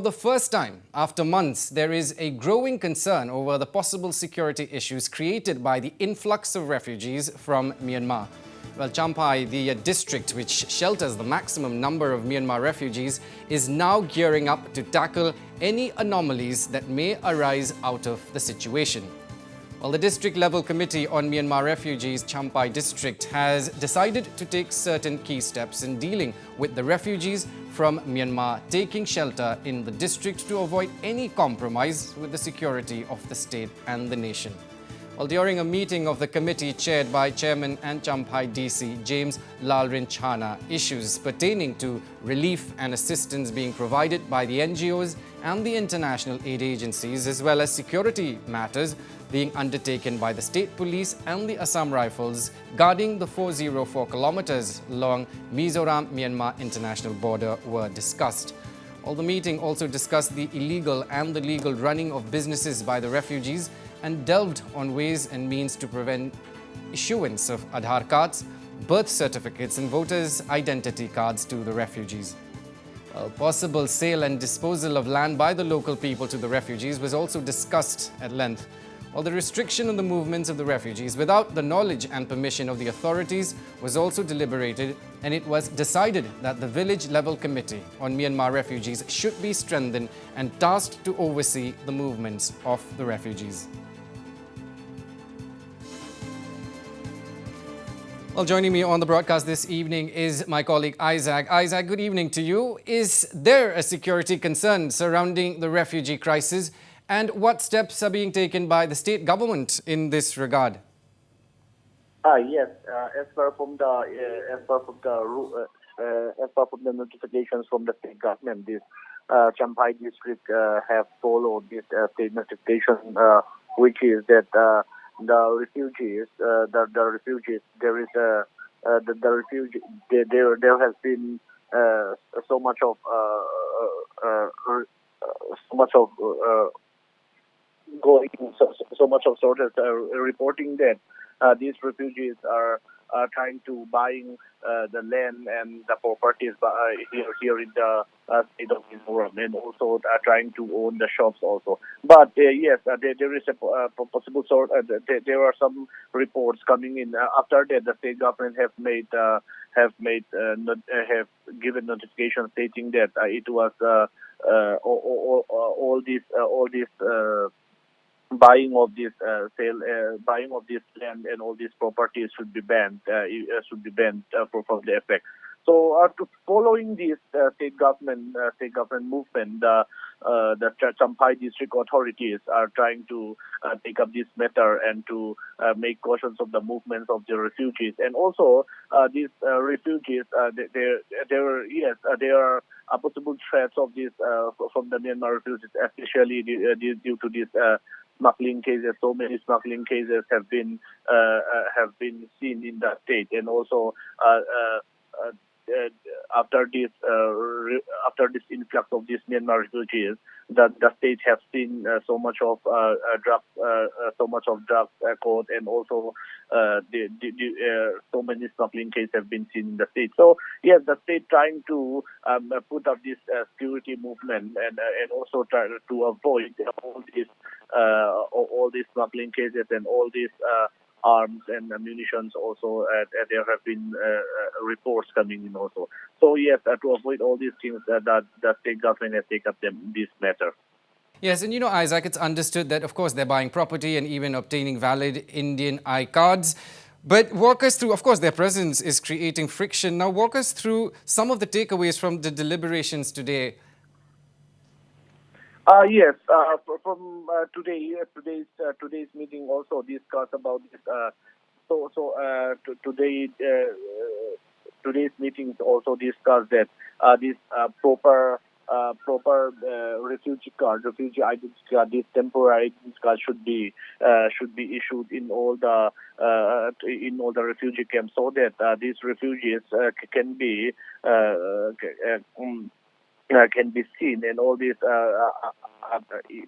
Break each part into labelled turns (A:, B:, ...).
A: the first time, after months, there is a growing concern over the possible security issues created by the influx of refugees from Myanmar. Well, Champhai, the district which shelters the maximum number of Myanmar refugees, is now gearing up to tackle any anomalies that may arise out of the situation. Well, the district-level committee on Myanmar refugees, Champhai district, has decided to take certain key steps in dealing with the refugees from Myanmar taking shelter in the district to avoid any compromise with the security of the state and the nation. Well, during a meeting of the committee chaired by Chairman and Champhai DC James Lalrin Chana, issues pertaining to relief and assistance being provided by the NGOs and the international aid agencies, as well as security matters being undertaken by the state police and the Assam Rifles guarding the 404 kilometers long Mizoram-Myanmar international border were discussed. Well, the meeting also discussed the illegal and the legal running of businesses by the refugees and delved on ways and means to prevent issuance of Aadhaar cards, birth certificates and voters' identity cards to the refugees. Possible sale and disposal of land by the local people to the refugees was also discussed at length. While the restriction on the movements of the refugees without the knowledge and permission of the authorities was also deliberated, and it was decided that the village-level committee on Myanmar refugees should be strengthened and tasked to oversee the movements of the refugees. Well, joining me on the broadcast this evening is my colleague Isaac. Isaac, good evening to you. Is there a security concern surrounding the refugee crisis, and what steps are being taken by the state government in this regard?
B: Yes, as per from the notifications from the state government, this Champhai district have followed this state notification, which is that the refugees, there is the refugee, there has been so much of going, so much of sources reporting that these refugees are trying to buying the land and the properties here in the state of Mizoram, and also trying to own the shops also. But yes, there is a possible sort. There are some reports coming in. After that, the state government have given notification stating that it was all these. Buying of this buying of this land and all these properties should be banned. From the effect. So, following this state government movement, the Champhai district authorities are trying to take up this matter and to make cautions of the movements of the refugees. And also, these refugees, there are possible threats of this from the Myanmar refugees, especially due to this. Smuggling cases. So many smuggling cases have been seen in the state, and also after this influx of these Myanmar refugees, the state have seen so much of drugs caught, and also so many smuggling cases have been seen in the state. So yes, the state trying to put up this security movement and also try to avoid all these smuggling cases and all these arms and munitions also. There have been reports coming in also. So yes, to avoid all these things, that the state government has taken up this matter.
A: Yes, and Isaac, it's understood that, of course, they're buying property and even obtaining valid Indian I-cards. But walk us through, of course, their presence is creating friction. Now, walk us through some of the takeaways from the deliberations today.
B: Yes, from today's meeting also discussed about this. Today's meetings also discussed that this proper refugee identity card, this temporary identity card should be issued in all the refugee camps, so that these refugees can be seen, and all these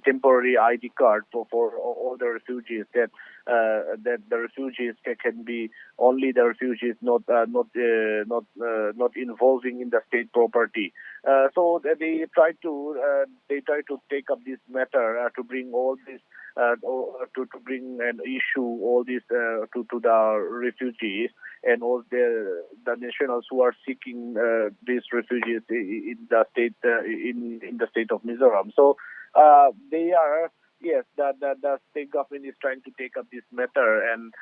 B: temporary ID card for all the refugees. That the refugees can be only the refugees, not involving in the state property. So they try to take up this matter to bring all this to bring an issue all this to the refugees and all the nationals who are seeking these refugees in the state of Mizoram. So they are. Yes, the state government is trying to take up this matter, and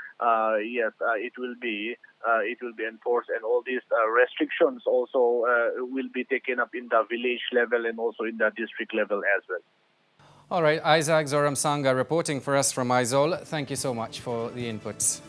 B: yes, it will be enforced, and all these restrictions also will be taken up in the village level and also in the district level as well.
A: All right, Isaac Zoram Sanga reporting for us from Aizawl. Thank you so much for the inputs.